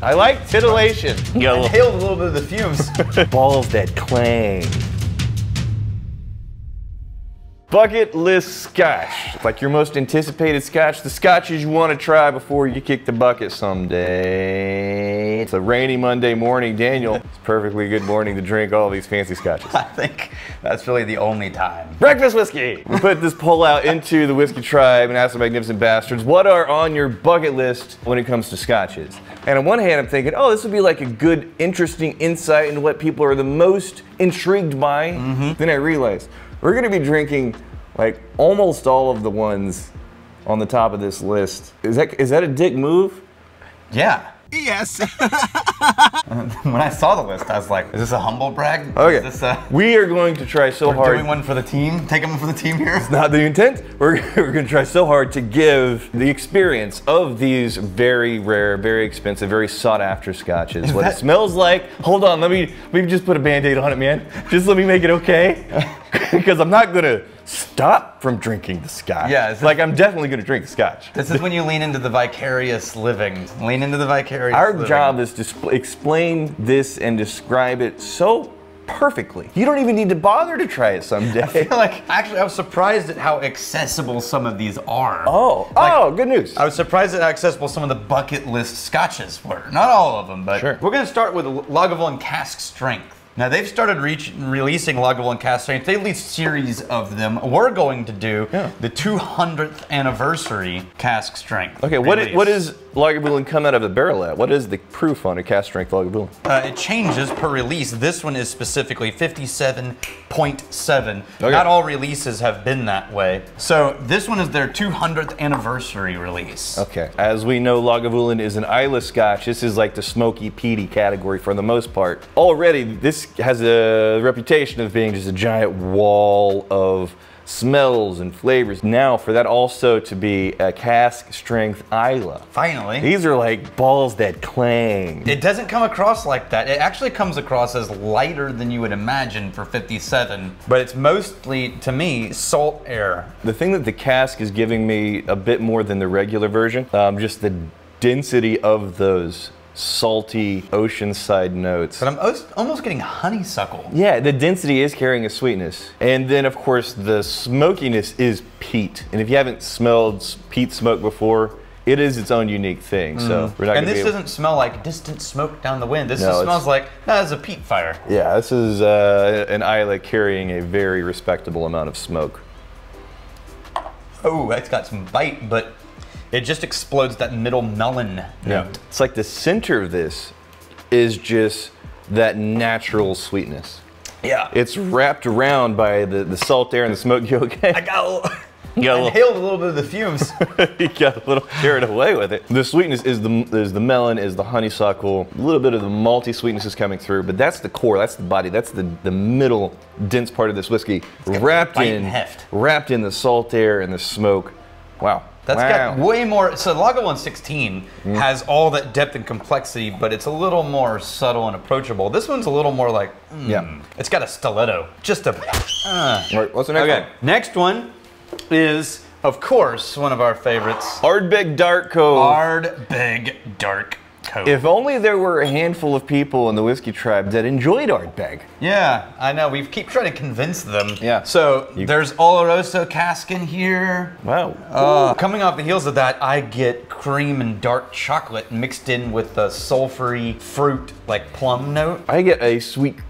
I like titillation. I inhaled a little bit of the fumes. Balls that clang. Bucket list scotch. It's like your most anticipated scotch. The scotches you want to try before you kick the bucket someday. It's a rainy Monday morning, Daniel. It's a perfectly good morning to drink all these fancy scotches. I think that's really the only time. Breakfast whiskey. We put this poll out into the Whiskey Tribe and asked the magnificent bastards, what are on your bucket list when it comes to scotches? And on one hand, I'm thinking, oh, this would be like a good, interesting insight into what people are the most intrigued by. Then I realized, we're gonna be drinking like almost all of the ones on the top of this list. Is that a dick move? Yeah. Yes. When I saw the list, I was like, is this a humble brag? Okay. Is this we are going to try so hard. Doing one for the team? Taking one for the team here? It's not the intent. We're going to try so hard to give the experience of these very rare, very expensive, very sought after scotches. What it smells like. Hold on, let me just put a Band-Aid on it, man. Just let me make it okay. Because I'm not going to stop from drinking the scotch. Yeah, it's like I'm definitely going to drink the scotch. This is when you lean into the vicarious living. Lean into the vicarious Our living. job is to explain this and describe it so perfectly. You don't even need to bother to try it someday. I feel like, actually, I was surprised at how accessible some of these are. Oh, good news. I was surprised at how accessible some of the bucket list scotches were. Not all of them, but sure. We're going to start with Lagavulin Cask Strength. Now they've started releasing Lagavulin Cask Strength. They released a series of them. We're going to do the 200th anniversary Cask Strength. Okay, what is Lagavulin come out of the barrel at? What is the proof on a Cask Strength Lagavulin? It changes per release. This one is specifically 57.7. Okay. Not all releases have been that way. So this one is their 200th anniversary release. Okay, as we know, Lagavulin is an Islay Scotch. This is like the smoky, peaty category for the most part. Already, this has a reputation of being just a giant wall of smells and flavors. Now, for that also to be a cask strength Islay. Finally. These are like balls that clang. It doesn't come across like that. It actually comes across as lighter than you would imagine for 57, but it's mostly, to me, salt air. The thing that the cask is giving me a bit more than the regular version, just the density of those salty oceanside notes. But I'm almost getting honeysuckle. Yeah, the density is carrying a sweetness. And then of course the smokiness is peat. And if you haven't smelled peat smoke before, it is its own unique thing. So we're not and gonna this doesn't smell like distant smoke down the wind. This just smells like, it's a peat fire. Yeah, this is an Islay carrying a very respectable amount of smoke. Oh, that's got some bite, but it just explodes that middle melon note. It's like the center of this is just that natural sweetness. Yeah. It's wrapped around by the salt air and the smoke. You okay? I inhaled a little bit of the fumes. You got a little carried away with it. The sweetness is the melon, is the honeysuckle. A little bit of the malty sweetness is coming through, but that's the core, that's the body, that's the middle dense part of this whiskey. Wrapped in the salt air and the smoke. Wow. That's got way more. So Lagavulin 16 has all that depth and complexity, but it's a little more subtle and approachable. This one's a little more like, it's got a stiletto. Just a. Right, what's the next one? Next one is, of course, one of our favorites. ARDBEG Dark Cove. ARDBEG Dark Cove. If only there were a handful of people in the Whiskey Tribe that enjoyed ARDBEG. Yeah, I know. We keep trying to convince them. Yeah. So there's Oloroso cask in here. Wow. Coming off the heels of that, I get cream and dark chocolate mixed in with the sulfury fruit, like plum note. I get a sweet,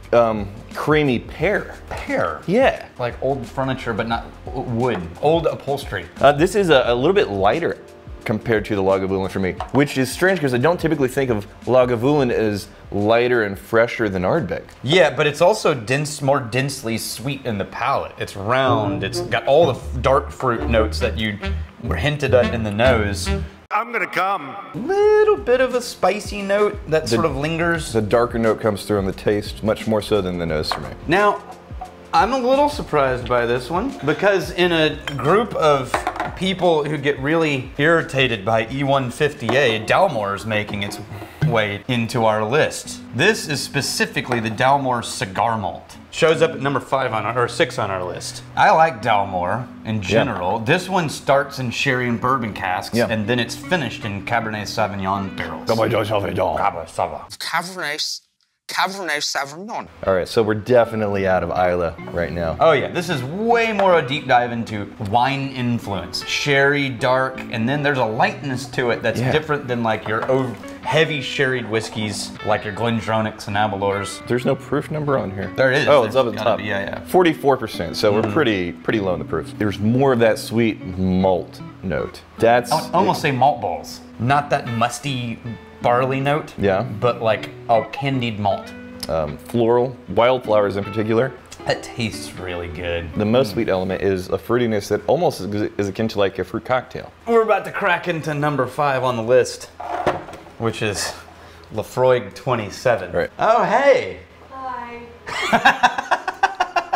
creamy pear. Pear? Yeah. Like old furniture, but not wood. Old upholstery. This is a little bit lighter compared to the Lagavulin for me, which is strange because I don't typically think of Lagavulin as lighter and fresher than ARDBEG. Yeah, but it's also more densely sweet in the palate. It's round, it's got all the dark fruit notes that you were hinted at in the nose. I'm gonna come. Little bit of a spicy note that sort of lingers. The darker note comes through on the taste, much more so than the nose for me. Now, I'm a little surprised by this one because in a group of people who get really irritated by E150A, DALMORE is making its way into our list. This is specifically the DALMORE Cigar Malt. Shows up at number 5 on our, or 6 on our list. I like DALMORE in general. Yeah. This one starts in sherry and bourbon casks, and then it's finished in Cabernet Sauvignon barrels. Cabernet Sauvignon. All right, so we're definitely out of Islay right now. Oh yeah, this is way more a deep dive into wine influence. Sherry, dark, and then there's a lightness to it that's different than like your heavy sherried whiskeys, like your Glendronachs and Aberlours. There's no proof number on here. There is. Oh, it's up at the top. Be, yeah. 44%, so we're pretty low in the proof. There's more of that sweet malt note. That's... I would almost say malt balls. Not that musty barley note, but like a candied malt. Floral, wildflowers in particular. That tastes really good. The most sweet element is a fruitiness that almost is akin to like a fruit cocktail. We're about to crack into number 5 on the list, which is LAPHROAIG 27. Right. Oh, hey. Hi.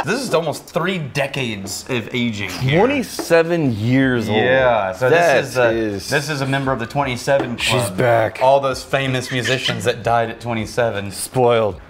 This is almost 3 decades of aging here. 27 years old. Yeah, so this is a member of the 27 club. She's back. All those famous musicians that died at 27. Spoiled.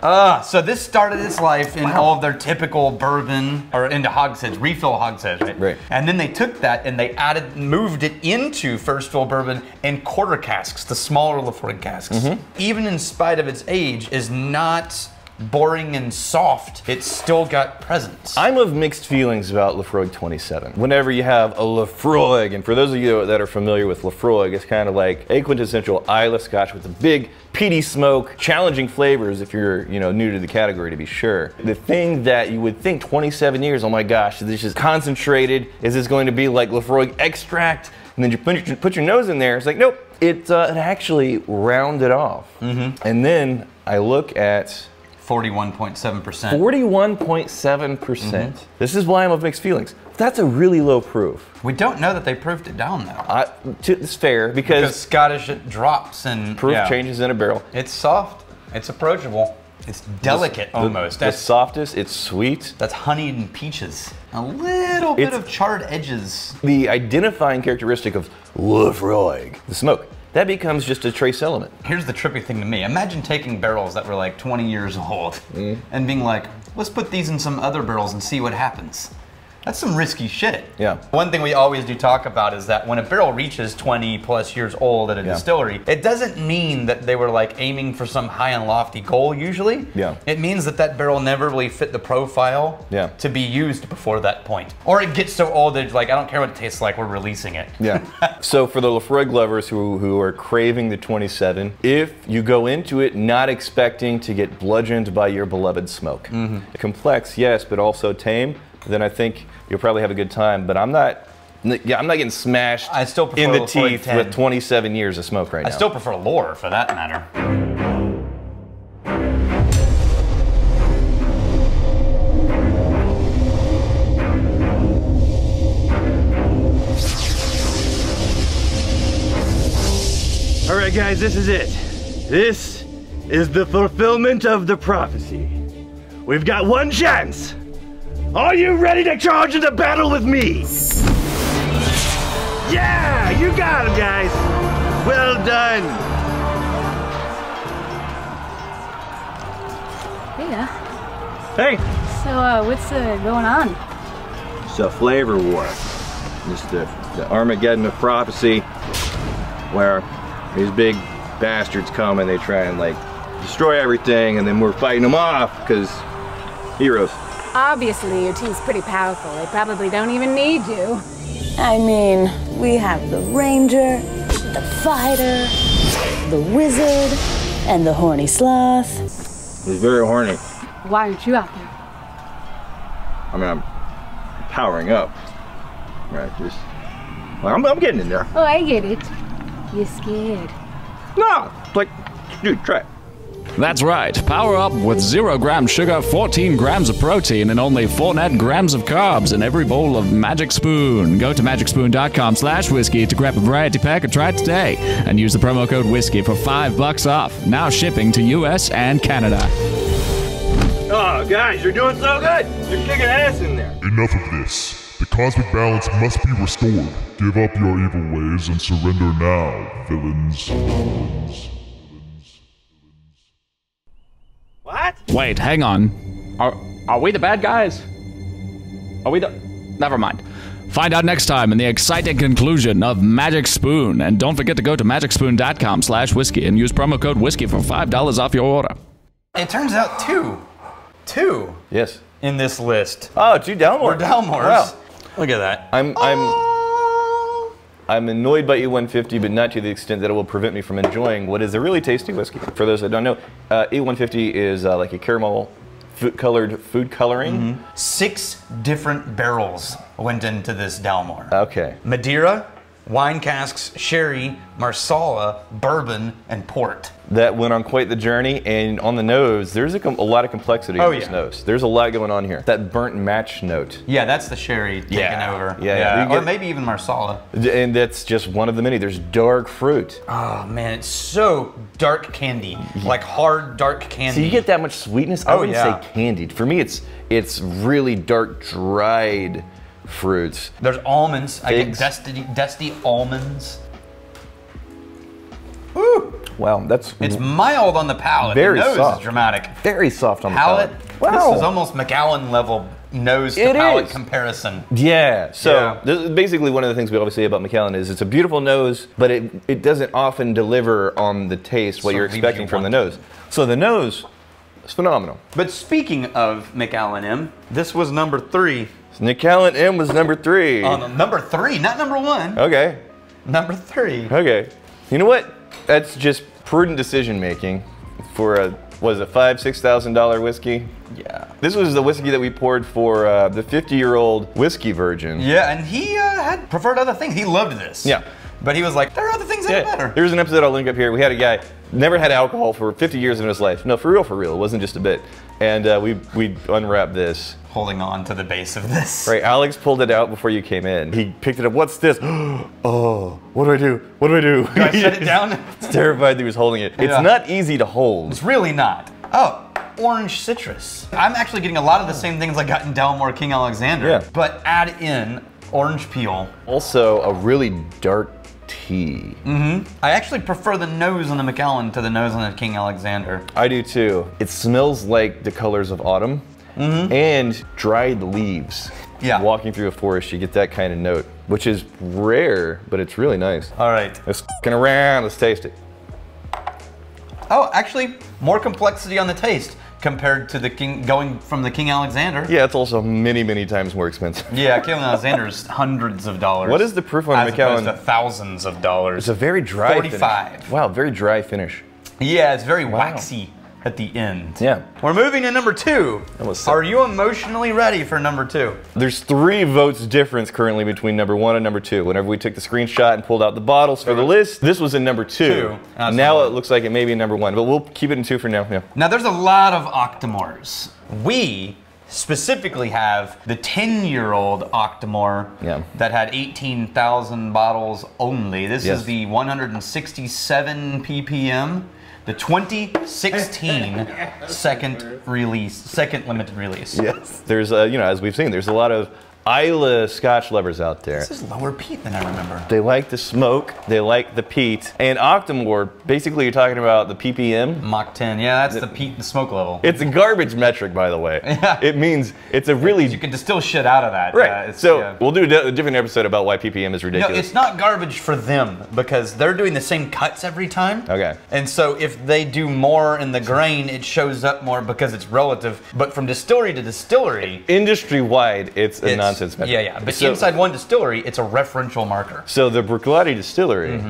So this started its life in all of their typical bourbon, or into hogsheads, refill hogsheads, right? Right. And then they took that and they moved it into first fill bourbon and quarter casks, the smaller LAPHROAIG casks. Even in spite of its age, is not boring and soft. It's still got presence. I'm of mixed feelings about LAPHROAIG 27. Whenever you have a LAPHROAIG, and for those of you that are familiar with LAPHROAIG, it's kind of like a quintessential Islay Scotch with a big peaty smoke, challenging flavors if you're new to the category, to be sure. The thing that you would think 27 years, oh my gosh, this is concentrated, is this going to be like LAPHROAIG extract? And then you put your nose in there, it's like, nope, it actually rounded off. And then I look at 41.7%. 41.7%. This is why I'm of mixed feelings. That's a really low proof. We don't know that they proofed it down though. It's fair because Scottish it drops and proof changes in a barrel. It's soft. It's approachable. It's delicate almost. The softest. It's sweet. That's honeyed and peaches. A little bit of charred edges. The identifying characteristic of LAPHROAIG, the smoke. That becomes just a trace element. Here's the trippy thing to me. Imagine taking barrels that were like 20 years old and being like, let's put these in some other barrels and see what happens. That's some risky shit. Yeah. One thing we always do talk about is that when a barrel reaches 20 plus years old at a distillery, it doesn't mean that they were like aiming for some high and lofty goal usually. Yeah. It means that that barrel never really fit the profile to be used before that point. Or it gets so old that like, I don't care what it tastes like, we're releasing it. Yeah. So for the LAPHROAIG lovers who are craving the 27, if you go into it not expecting to get bludgeoned by your beloved smoke. Complex, yes, but also tame, then I think you'll probably have a good time. But I'm not getting smashed in the teeth with 27 years of smoke right now. I still prefer Lore for that matter. All right, guys, this is it. This is the fulfillment of the prophecy. We've got one chance. Are you ready to charge into battle with me? Yeah, you got him, guys. Well done. Yeah. Hey. So, what's going on? It's a flavor war. It's the Armageddon of prophecy, where these big bastards come and they try and like destroy everything, and then we're fighting them off because heroes. Obviously, your team's pretty powerful. They probably don't even need you. I mean, we have the ranger, the fighter, the wizard, and the horny sloth. He's very horny. Why aren't you out there? I mean, I'm powering up. Right, just... I'm getting in there. Oh, I get it. You're scared. No! Like, dude, try it. That's right. Power up with 0 grams sugar, 14 grams of protein, and only 4 net grams of carbs in every bowl of Magic Spoon. Go to magicspoon.com/whiskey to grab a variety pack and try it today. And use the promo code whiskey for $5 off. Now shipping to US and Canada. Oh, guys, you're doing so good. You're kicking ass in there. Enough of this. The cosmic balance must be restored. Give up your evil ways and surrender now, villains. Wait, hang on. Are we the bad guys? Are we the... Never mind. Find out next time in the exciting conclusion of Magic Spoon. And don't forget to go to magicspoon.com/whiskey and use promo code whiskey for $5 off your order. It turns out two Yes. in this list. Oh, 2 Dalmore. Or Dalmores. Wow. Look at that. I'm annoyed by E150, but not to the extent that it will prevent me from enjoying what is a really tasty whiskey. For those that don't know, E150 is like a caramel colored food coloring. 6 different barrels went into this Dalmore. Okay. Madeira, wine casks, sherry, Marsala, bourbon, and port. That went on quite the journey, and on the nose, there's a lot of complexity in this nose. There's a lot going on here. That burnt match note. Yeah, that's the sherry taking over. Yeah. Or maybe even Marsala. And that's just one of the many. There's dark fruit. Oh man, it's so dark candy, like hard dark candy. So you get that much sweetness? I wouldn't say candied. For me, it's really dark, dried fruits. There's almonds. Figs. I get dusty almonds. Ooh. Wow, it's mild on the palate. Very the nose soft. is dramatic. Very soft on Palate. the palate. Wow. This is almost MACALLAN level nose to palate comparison. Yeah. So this is basically one of the things we always say about MACALLAN is it's a beautiful nose, but it doesn't often deliver on the taste what you're expecting from the nose. So the nose is phenomenal. But speaking of MACALLAN M, this was number 3. MACALLAN M was number 3. Number 3, not number 1. Okay. Number 3. Okay. You know what? That's just prudent decision making for a $5,000–6,000 whiskey. Yeah. This was the whiskey that we poured for the 50-year-old whiskey virgin. Yeah, and he had preferred other things. He loved this. Yeah. But he was like, there are other things that are better. There's an episode I'll link up here. We had a guy, never had alcohol for 50 years in his life. No, for real. It wasn't just a bit. And we unwrapped this. Holding on to the base of this. Right, Alex pulled it out before you came in. He picked it up. What's this? Oh, what do I do? What do I do? Do I set it down? He's terrified that he was holding it. It's not easy to hold. It's really not. Oh, orange citrus. I'm actually getting a lot of the same things I got in Dalmore King Alexander, but add in orange peel. Also, a really dark tea. I actually prefer the nose on the MACALLAN to the nose on the King Alexander. I do too. It smells like the colors of autumn and dried leaves. Yeah. Walking through a forest, you get that kind of note, which is rare, but it's really nice. All right. Let's f***ing around, let's taste it. Oh, actually, more complexity on the taste compared to the going from the King Alexander. Yeah, it's also many times more expensive. Yeah, King Alexander's hundreds of dollars. What is the proof on MACALLAN? As opposed to thousands of dollars. It's a very dry 45. finish. Wow, very dry finish. Yeah, it's very waxy at the end. Yeah. We're moving to number 2. Almost Are you emotionally ready for number 2? There's 3 votes difference currently between number 1 and number 2. Whenever we took the screenshot and pulled out the bottles for the list, this was in number 2. Now it looks like it may be in number 1, but we'll keep it in 2 for now. Yeah. Now there's a lot of OCTOMOREs. We specifically have the 10-year-old OCTOMORE that had 18,000 bottles only. This is the 167 ppm. The 2016 second limited release. Yes. There's, as we've seen, there's a lot of Islay Scotch lovers out there. This is lower peat than I remember. They like the smoke, they like the peat. And OCTOMORE, basically you're talking about the ppm. Mach 10, yeah, that's the peat, the smoke level. It's a garbage metric, by the way. Yeah. It means it's a really... You can distill shit out of that. Right, we'll do a different episode about why ppm is ridiculous. No, it's not garbage for them, because they're doing the same cuts every time. Okay. And so if they do more in the grain, it shows up more because it's relative. But from distillery to distillery... Industry-wide, it's a nonsense metric. Yeah. But inside one distillery, it's a referential marker. So the BRUICHLADDICH distillery...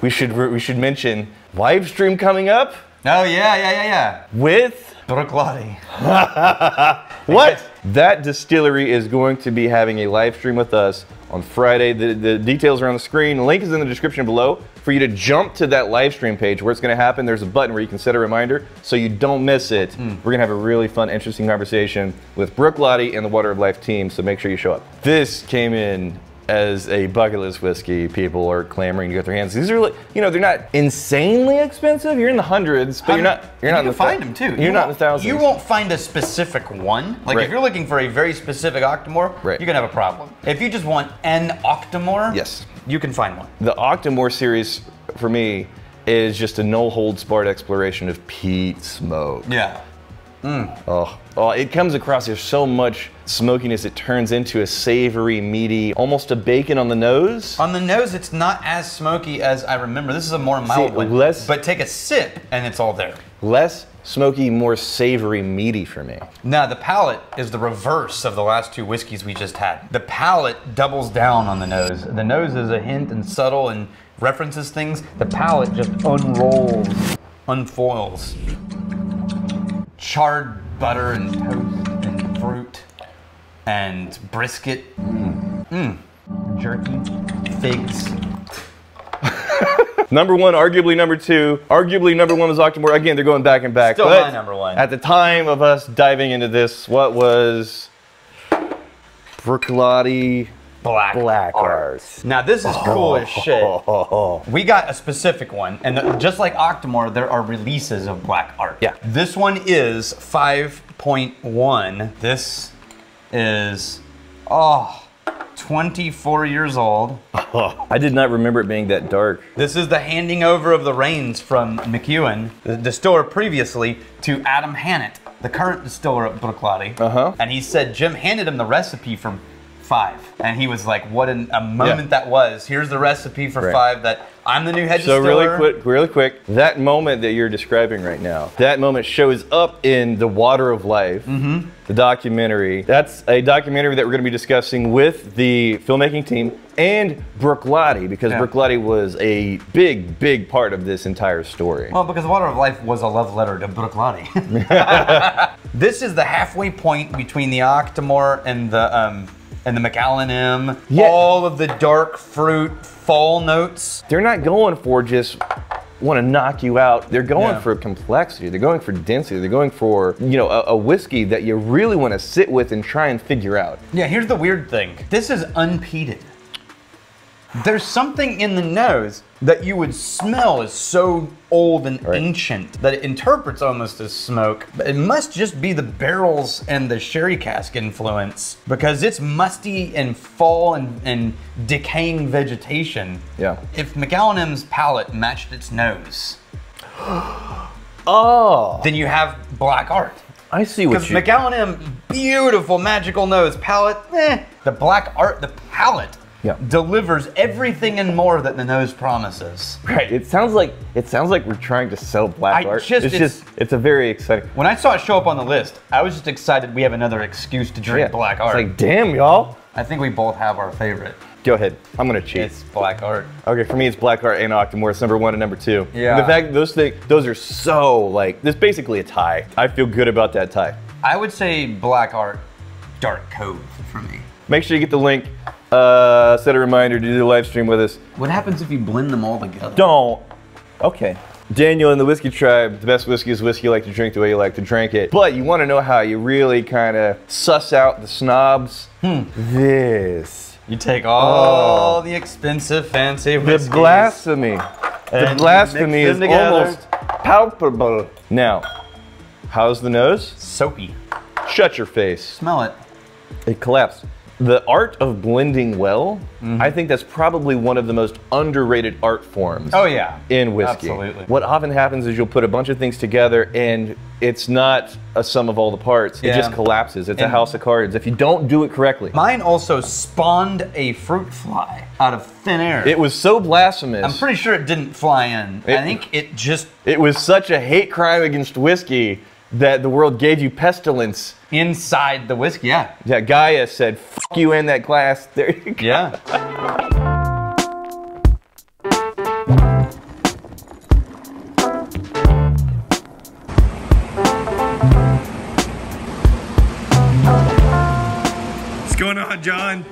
We should mention live stream coming up. Oh, yeah. With... BRUICHLADDICH. What? That distillery is going to be having a live stream with us on Friday. The details are on the screen. The link is in the description below for you to jump to that live stream page where it's going to happen. There's a button where you can set a reminder so you don't miss it. We're going to have a really fun, interesting conversation with BRUICHLADDICH and the Water of Life team, so make sure you show up. This came in as a bucket list whiskey. People are clamoring to get their hands. These are, they're not insanely expensive. You're in the hundreds, but you're not in the find them too. You're not in the thousands. You won't find a specific one. Like if you're looking for a very specific OCTOMORE, you're gonna have a problem. If you just want an OCTOMORE, yes, you can find one. The OCTOMORE series for me is just a no-holds-barred exploration of peat smoke. Yeah. Oh, it comes across, there's so much smokiness, it turns into a savory, meaty, almost a bacon on the nose. On the nose, it's not as smoky as I remember. This is a more mild one. But take a sip, and it's all there. Less smoky, more savory, meaty for me. Now, the palate is the reverse of the last two whiskeys we just had. The palate doubles down on the nose. The nose is a hint and subtle and references things. The palate just unrolls, unfoils. Charred butter and toast and fruit and brisket. Jerky, figs. Number one, arguably number two. Arguably number one was OCTOMORE. Again, they're going back and back. Still my number one. At the time of us diving into this, what was BRUICHLADDICH Black Art? Now this is cool as shit. We got a specific one, and just like OCTOMORE, there are releases of Black Art. Yeah. This one is 5.1. This is 24 years old. I did not remember it being that dark. This is the handing over of the reins from McEwen, the distiller previously, to Adam Hannett, the current distiller at BRUICHLADDICH. And he said Jim handed him the recipe from 5. And he was like, what a moment that was. Here's the recipe for 5 that I'm the new head distiller. So really quick, that moment that you're describing right now, that moment shows up in The Water of Life, the documentary. That's a documentary that we're going to be discussing with the filmmaking team and BRUICHLADDICH, because BRUICHLADDICH was a big part of this entire story. Well, because Water of Life was a love letter to BRUICHLADDICH. This is the halfway point between the OCTOMORE and the MACALLAN M. Yeah. All of the dark fruit fall notes. They're not going for just want to knock you out. They're going for complexity. They're going for density. They're going for, you know, a whiskey that you really want to sit with and try and figure out. Yeah, here's the weird thing. This is unpeated. There's something in the nose that you would smell is so old and ancient that it interprets almost as smoke. But it must just be the barrels and the sherry cask influence, because it's musty and fall and decaying vegetation. Yeah. If MACALLAN M's palate matched its nose, then you have Black Art. I see what you... Because MACALLAN M, beautiful magical nose, palate, The Black Art, the palate, delivers everything and more that the nose promises. Right. It sounds like we're trying to sell Black Art. It's a very exciting. When I saw it show up on the list, I was just excited we have another excuse to drink Black Art. It's like, damn, y'all. I think we both have our favorite. Go ahead. I'm gonna cheat. It's Black Art. Okay, for me it's Black Art and OCTOMORE. It's number 1 and number 2. Yeah. And the fact that those are so like, there's basically a tie. I feel good about that tie. I would say Black Art, Dark Cove for me. Make sure you get the link. Set a reminder to do the live stream with us. What happens if you blend them all together? Don't. Okay. Daniel in the Whiskey Tribe, the best whiskey is whiskey you like to drink the way you like to drink it. But you want to know how you really kind of suss out the snobs? This. You take all the expensive, fancy whiskeys. The blasphemy. The blasphemy is almost palpable. Now, how's the nose? Soapy. Shut your face. Smell it. It collapsed. The art of blending well, I think that's probably one of the most underrated art forms in whiskey. Absolutely. What often happens is you'll put a bunch of things together and it's not a sum of all the parts. It just collapses. It's a house of cards if you don't do it correctly. Mine also spawned a fruit fly out of thin air. It was so blasphemous. I'm pretty sure it didn't fly in. I think it just... It was such a hate crime against whiskey that the world gave you pestilence. Inside the whiskey, yeah. Yeah, Gaia said, "Fuck you in that glass." There you go. Yeah. What's going on, John?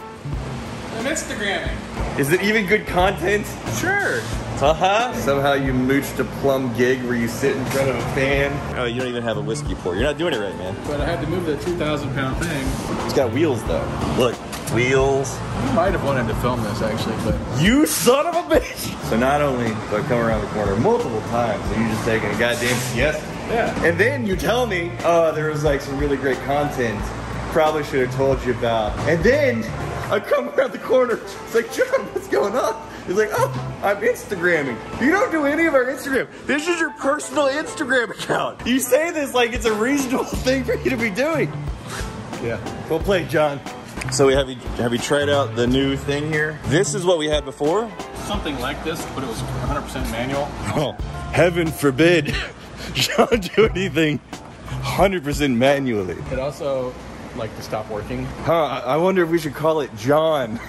I'm Instagramming. Is it even good content? Sure. Somehow you mooched a plum gig where you sit in front of a fan. Oh, you don't even have a whiskey pour. You're not doing it right, man. But I had to move the 2,000-pound thing. It's got wheels, though. Look, wheels. You might have wanted to film this, actually, but... You son of a bitch! So not only do I come around the corner multiple times, and you just taking a goddamn siesta. Yeah. And then you tell me, oh, there was like some really great content. Probably should have told you about. And then I come around the corner. It's like, John, what's going on? He's like, oh, I'm Instagramming. You don't do any of our Instagram. This is your personal Instagram account. You say this like it's a reasonable thing for you to be doing. Yeah, well played, John. So have you tried out the new thing here? This is what we had before. Something like this, but it was 100% manual. Oh, heaven forbid John do anything 100% manually. It also like to stop working. Huh, I wonder if we should call it John.